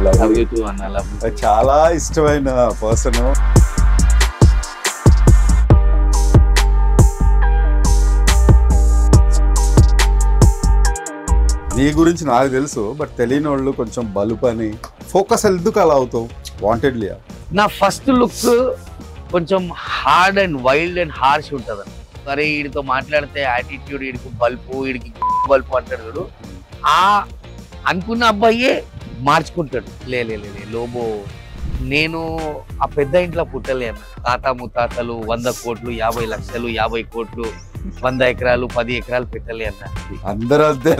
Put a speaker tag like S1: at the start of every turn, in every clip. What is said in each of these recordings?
S1: Love you two అన్న. Love you.
S2: చాలా ఇష్టమైన పర్సన్. నీ గురించి నాకు తెలుసు, బట్ తెలియని వాళ్ళు కొంచెం బలుపని ఫోకస్ ఎందుకు అలా అవుతావు వాంటెడ్లీ?
S1: నా ఫస్ట్ లుక్ కొంచెం hard and wild and harsh ఉంటుంది అన్న. సరే వీడితో మాట్లాడితే యాటిట్యూడ్, వీడికి బల్పు, వీడికి బల్పు అంటాడు చూడు, ఆ అనుకున్న అబ్బాయే మార్చుకుంటాడు. లే లోబో నేను ఆ పెద్ద ఇంట్లో పుట్టలే అన్న. తాత ముత్తాతలు 100 కోట్లు 50 లక్షలు 50 కోట్లు 100 ఎకరాలు 10 ఎకరాలు పెట్టలే అన్న.
S2: అందరూ అంతే.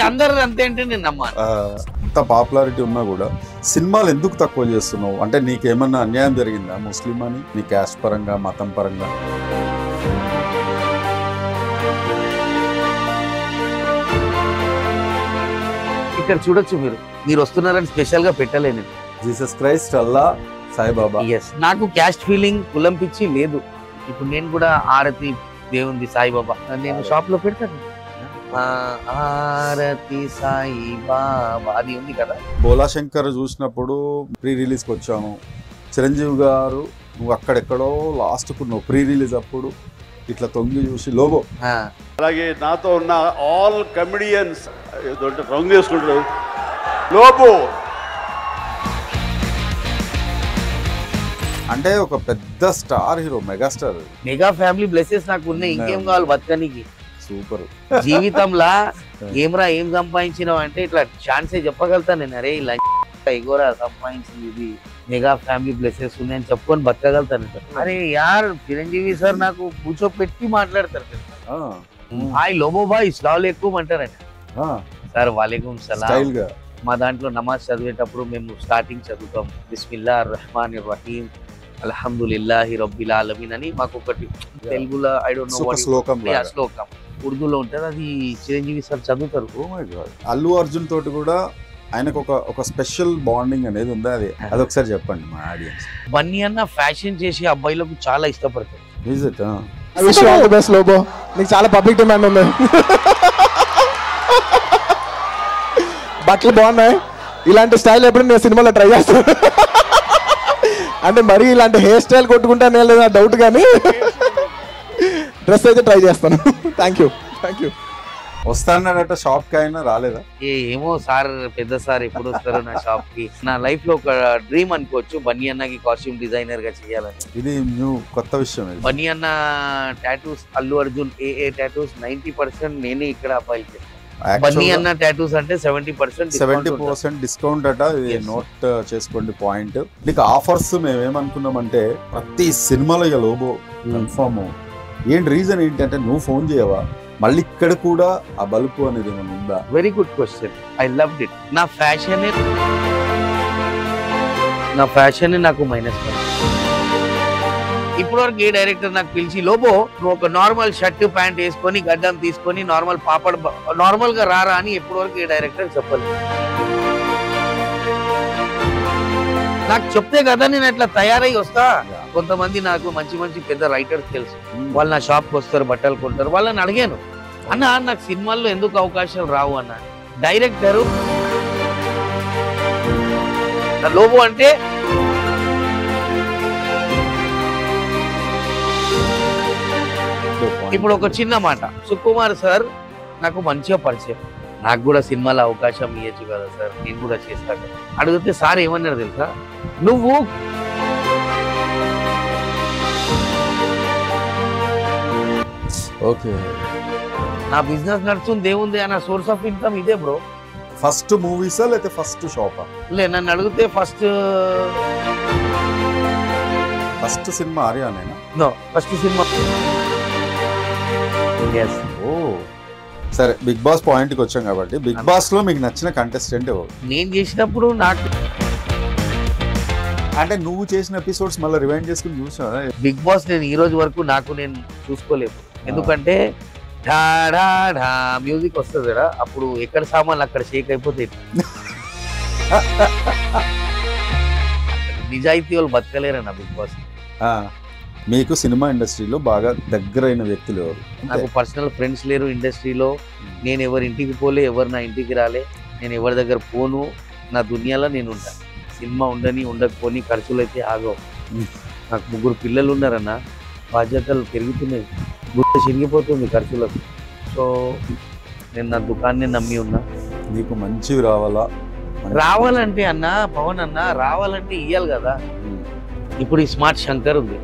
S1: అందరు అంతే అంటే నేను నమ్మాను.
S2: అంత పాపులారిటీ ఉన్నా కూడా సినిమాలు ఎందుకు తక్కువ చేస్తున్నావు? అంటే నీకేమన్నా అన్యాయం జరిగిందా ముస్లిం అని, నీ క్యాస్ట్ పరంగా, మతం పరంగా?
S1: ఇక్కడ చూడొచ్చు, మీరు వస్తున్నారని స్పెషల్ గా పెట్టలేను.
S2: జీసస్ క్రైస్ట్, అల్లా, సాయిబాబా.
S1: ఎస్, నాకు క్యాస్ట్ ఫీలింగ్ కులం పిచ్చి లేదు. ఇప్పుడు నేను కూడా ఆరతి దేవుంది సాయిబాబా నేను షాప్ లో పెడతాను. ఆరతి సాయిబాబా అది ఉంది కదా.
S2: బోలా శంకర్ చూసినప్పుడు ప్రీ రిలీజ్ కి వచ్చాను. చిరంజీవి గారు నువ్వు అక్కడెక్కడో లాస్ట్ కు నువ్వు ప్రీ రిలీజ్ అప్పుడు ఇట్లా తొంగి చూసి లోబో.
S3: అలాగే నాతో ఉన్న ఆల్ కమెడియన్స్ రంగు వేసుకుంటారు లోబో.
S2: అంటే ఒక పెద్ద star hero, megastar.
S1: Mega family blesses నాకు ఉన్నాయి. ఇంకేం కావాలి బతకనికి?
S2: సూపర్.
S1: జీవితంలో ఏం సంపాదించినావు అంటే ఇట్లా ఛాన్సే చెప్పగలుగుతాను నేను. అరే ఇలా ఎగోరా సంపాదించింది, ఇది మెగా ఫ్యామిలీ బ్లెసెస్ ఉన్నాయని చెప్పుకొని బతకగలుగుతాను. అరే యార్ చిరంజీవి సార్ నాకు కూర్చోపెట్టి మాట్లాడతారు. హాయ్ లోబో బాయ్ ఇస్లాం ఎక్కువ అంటారండి సార్. వాలేకుం సలాం. మా దాంట్లో నమాజ్ చదివేటప్పుడు మేము స్టార్టింగ్ చదువుతాం, బిస్మిల్లాహిర్ రహ్మానిర్ రహీం అల్హమ్దులిల్లాహి రబ్బిల్ ఆలమీన్ అని. మాకు ఒకటి తెలుగులో ఐ డోంట్ నో వాట్ శ్లోకం ఉర్దూలో ఉంటుంది, అది చిరంజీవి సార్ చదువుతారు.
S2: అల్లు అర్జున్ తోటి కూడా ఆయనకు ఒక స్పెషల్ బాండింగ్ అనేది ఉంది. అదొకసారి చెప్పండి మా ఆడియన్స్.
S1: బన్నీ అన్న ఫ్యాషన్ చేసి అబ్బాయిలకు చాలా ఇష్టపడతారు.
S4: లోబో నీకు చాలా పబ్లిక్ డిమాండ్ ఉంది. బట్టలు బాగున్నాయి, ఇలాంటి స్టైల్ ఎప్పుడు నేను సినిమాలో ట్రై చేస్తాను. అంటే మరీ ఇలాంటి హెయిర్ స్టైల్ కొట్టుకుంటానే లేదా డౌట్, కానీ డ్రెస్ అయితే ట్రై చేస్తాను. Thank you.
S2: వస్తానట షాప్ కి, అయినా రాలేదా?
S1: ఏమో సార్, పెద్ద సార్ ఎప్పుడు వస్తారు నా షాప్ కి? నా లైఫ్ లో ఒక డ్రీమ్ అనుకోవచ్చు బన్నీ అన్నకి కాస్ట్యూమ్ డిజైనర్ గా చేయాలని.
S2: ఇది న్యూ కొత్త విషయం.
S1: బన్నీ అన్న టాటూస్, అల్లు అర్జున్ ఏ టాటూస్ 90% నేనే ఇక్కడ అబ్బాయికి. బన్నీ అన్న టాటూస్ అంటే 70%
S2: డిస్కౌంట్ అట. నోట్ చేసుకోండి పాయింట్. నీకు ఆఫర్స్ మేమేమనుకున్నామంటే ప్రతి సినిమాలో ఇక లోబో కన్ఫర్మ్. ఏంటి రీజన్ ఏంటంటే నువ్వు ఫోన్ చేయవా? మళ్ళీ ఇక్కడ కూడా ఆ బల్పు అనేది ఏమైనా ఉందా?
S1: Very good question, I loved it. నా ఫ్యాషన్ నాకు మైనస్. ఇప్పటివరకు ఏ డైరెక్టర్ నాకు పిలిచి లోబో నువ్వు ఒక నార్మల్ షర్ట్ ప్యాంట్ వేసుకొని గడ్డం తీసుకొని నార్మల్ గా రారా అని ఎప్పటివరకు ఏ డైరెక్టర్ చెప్పలేదు. నాకు చెప్తే కదా నేను అట్లా తయారై వస్తా. కొంతమంది నాకు మంచి పెద్ద రైటర్స్ తెలుసు, వాళ్ళు నా షాప్కి వస్తారు, బట్టలు కొంటారు. వాళ్ళని అడిగాను, అన్న నాకు సినిమాల్లో ఎందుకు అవకాశాలు రావు అన్న. డైరెక్టరు లోబో అంటే ఇప్పుడు ఒక చిన్న మాట, సుకుమార్ సార్ నాకు మంచిగా పరిచయం, నాకు కూడా సినిమాలో అవకాశం ఇవ్వచ్చు కదా సార్, నేను కూడా చేస్తాను. అడిగితే సార్ ఏమన్నారు తెలుసా, నువ్వు
S2: ఓకే
S1: నా బిజినెస్ నడుస్తుంది దేవుంది అన్న సోర్స్ ఆఫ్ ఇన్కమ్ ఇదే బ్రో.
S2: ఫస్ట్ మూవీసా లేకపోతే ఫస్ట్ షాపా?
S1: నన్ను అడిగితే
S2: ఫస్ట్ సినిమా ఆర్యానేనా?
S1: నో, ఫస్ట్ సినిమా.
S2: ఓ సరే, బిగ్ బాస్ పాయింట్ కి వచ్చాం కాబట్టి బిగ్ బాస్ లో మీకు నచ్చిన కంటెస్టెంట్ ఎవరు?
S1: నేను చేసినప్పుడు నాకు
S2: అంటే నువ్వు చేసిన ఎపిసోడ్స్ మళ్ళీ రివైండ్ చేసుకుని చూసా?
S1: బిగ్ బాస్ నేను ఈ రోజు వరకు నేను చూసుకోలేదు. ఎందుకంటే మ్యూజిక్ వస్తుంది కదా, అప్పుడు ఎక్కడ సామాన్లు అక్కడ షేక్ అయిపోతాయి. నిజాయితీ వాళ్ళు బతకలేరన్న బిగ్ బాస్.
S2: మీకు సినిమా ఇండస్ట్రీలో బాగా దగ్గరైన వ్యక్తులు ఎవరు?
S1: నాకు పర్సనల్ ఫ్రెండ్స్ లేరు ఇండస్ట్రీలో. నేను ఎవరి ఇంటికి పోలే, ఎవరు నా ఇంటికి రాలే, నేను ఎవరి దగ్గర పోను. నా దునియాలో నేను ఉంటా. సినిమా ఉండని ఉండకపోని ఖర్చులు అయితే ఆగవు. నాకు 3 పిల్లలు ఉన్నారన్న, బాధ్యతలు పెరుగుతున్నాయి, గుర్త చిరిగిపోతుంది ఖర్చులకు. సో నేను నా దుకాణాన్ని నమ్మి ఉన్నా.
S2: నీకు మంచివి రావాలా?
S1: రావాలంటే అన్న పవన్ అన్న రావాలంటే ఇయ్యాలి కదా. ఇప్పుడు ఈ స్మార్ట్ శంకర్ ఉంది,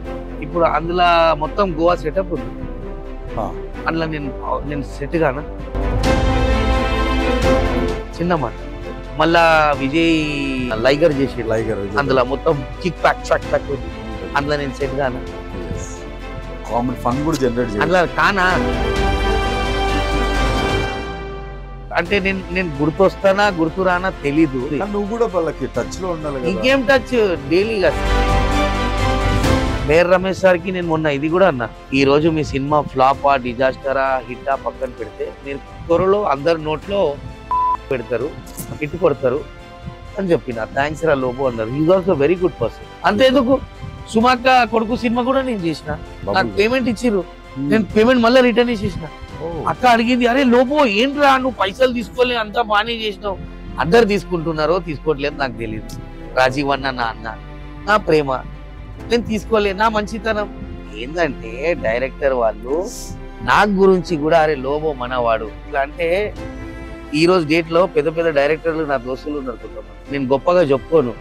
S1: ఇప్పుడు అందులో మొత్తం గోవా సెటప్ ఉంది. అందులో నేను సెట్ గానా చిన్న మాట. మళ్ళా విజయ్ లైగర్ చేసి అందులో మొత్తం కిక్ ప్యాక్ ట్రాక్ ప్యాక్ ఉంది, అందులో నేను సెట్ గానా?
S2: కామెడీ ఫన్ కూడా జనరేట్
S1: అందులో కానా? అంటే నేను గుర్తొస్తానా గుర్తు రానా తెలీదు.
S2: నువ్వు కూడా వాళ్ళకి టచ్ లో ఉండాలి.
S1: ఇంకేం టచ్ డైలీగా. మేర్ రమేష్ సార్కి నేను మొన్న ఇది కూడా అన్నా, ఈ రోజు మీ సినిమా ఫ్లాపా డిజాస్టరా హిట్టా పక్కన పెడితే మీరు త్వరలో అందరి నోట్లో పెడతారు, హిట్ కొడతారు అని చెప్పిన. థ్యాంక్స్ రా లోబో అన్నారు. Is also very good person. అంతేందుకు సుమాక్క కొడుకు సినిమా కూడా నేను చేసిన, నాకు పేమెంట్ ఇచ్చిర్రు, నేను పేమెంట్ మళ్ళీ రిటర్న్ ఇచ్చేసిన. అక్క అడిగింది, అరే లోబో ఏంట్రా నువ్వు పైసలు తీసుకోలే, అంతా బాగానే చేసినావు. అందరు తీసుకుంటున్నారో తీసుకోవట్లేదు నాకు తెలియదు. రాజీవ్ అన్న నా అన్న, నా ప్రేమ, నేను తీసుకోలే, నా మంచితనం. ఏంటంటే డైరెక్టర్ వాళ్ళు నా గురించి కూడా అరే లోబో మనవాడు ఇట్లా అంటే, ఈ రోజు డేట్ లో పెద్ద పెద్ద డైరెక్టర్లు నా దోస్తులు ఉన్నారు కొంతమంది. నేను గొప్పగా చెప్పుకోను,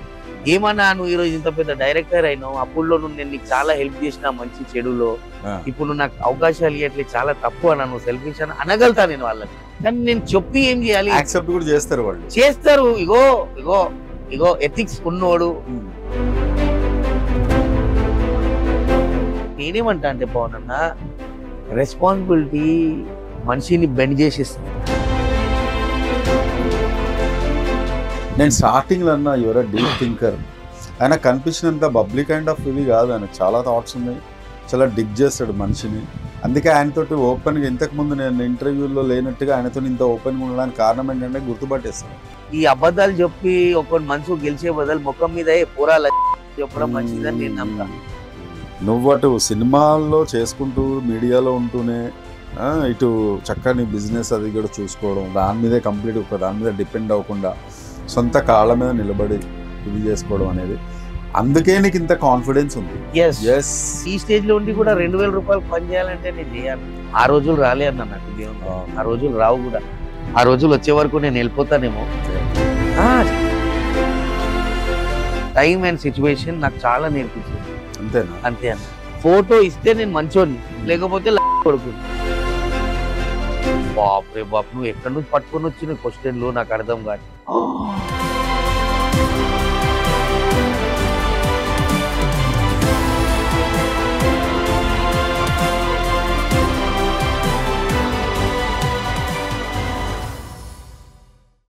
S1: ఏమన్నా నువ్వు ఈ రోజు ఇంత పెద్ద డైరెక్టర్ అయినావు, అప్పుడులో నేను నీకు చాలా హెల్ప్ చేసిన మంచి చెడులో, ఇప్పుడు నువ్వు నాకు అవకాశాలు ఇవ్వట్లేదు, చాలా తప్పు అన్నా, నువ్వు సెల్ఫిష్ అని అనగలుగుతా నేను వాళ్ళకి. కానీ నేను చెప్పి ఏం చేయాలి?
S2: యాక్సెప్ట్ కూడా చేస్తారు వాళ్ళు,
S1: చేస్తారు. ఇగో ఇగో ఇగో ఎథిక్స్ ఉన్నోడు. నేనేమంటా అంటే పవన్ అన్న, రెస్పాన్సిబిలిటీ మనిషిని బెండ్ చేసేస్తుంది.
S2: నేను స్టార్టింగ్ లో అన్నా యువర్ డీప్ థింకర్. ఆయన కనిపించినంత బబ్లీ కైండ్ ఆఫ్ ఇది కాదు, ఆయన చాలా థాట్స్ ఉన్నాయి, చాలా డిగ్ చేస్తాడు మనిషిని. అందుకే ఆయనతోటి ఓపెన్గా ఇంతకుముందు నేను ఇంటర్వ్యూలో లేనట్టుగా ఆయనతో ఇంత ఓపెన్గా ఉండడానికి కారణం ఏంటంటే గుర్తుపట్టేస్తాను.
S1: ఈ అబద్ధాలు చెప్పి ఒక మనసు గెలిచే బదులు ముఖం మీద పూరాలు చెప్పడం మంచిదని నేను నమ్ముతాను.
S2: నువ్వు అటు సినిమాల్లో చేసుకుంటూ మీడియాలో ఉంటూనే ఇటు చక్కని బిజినెస్ అది కూడా చూసుకోవడం, దాని మీదే కంప్లీట్ ఒక దాని మీద డిపెండ్ అవ్వకుండా సొంత కాళ్ళ మీద నిలబడి ఇది చేసుకోవడం అనేది, అందుకే నీకు ఇంత కాన్ఫిడెన్స్ ఉంది.
S1: ఈ స్టేజ్ లో ఉండి కూడా 2000 రూపాయలు పని చేయాలంటే నేను చేయాలి. ఆ రోజులు రాలే అన్న నాకు దేవుడు, ఆ రోజులు రావు కూడా. ఆ రోజులు వచ్చే వరకు నేను వెళ్ళిపోతానేమో. టైం అండ్ సిచ్యువేషన్ నాకు చాలా నేర్పించింది.
S2: అంతేనా?
S1: అంతే అన్న. ఫోటో ఇస్తే నేను మంచోని, లేకపోతే కొడుకు. బాప్రే బాప్, నువ్వు ఎక్కడి నుంచి పట్టుకొని వచ్చిన క్వశ్చన్లు నాకు అర్థం కాదు.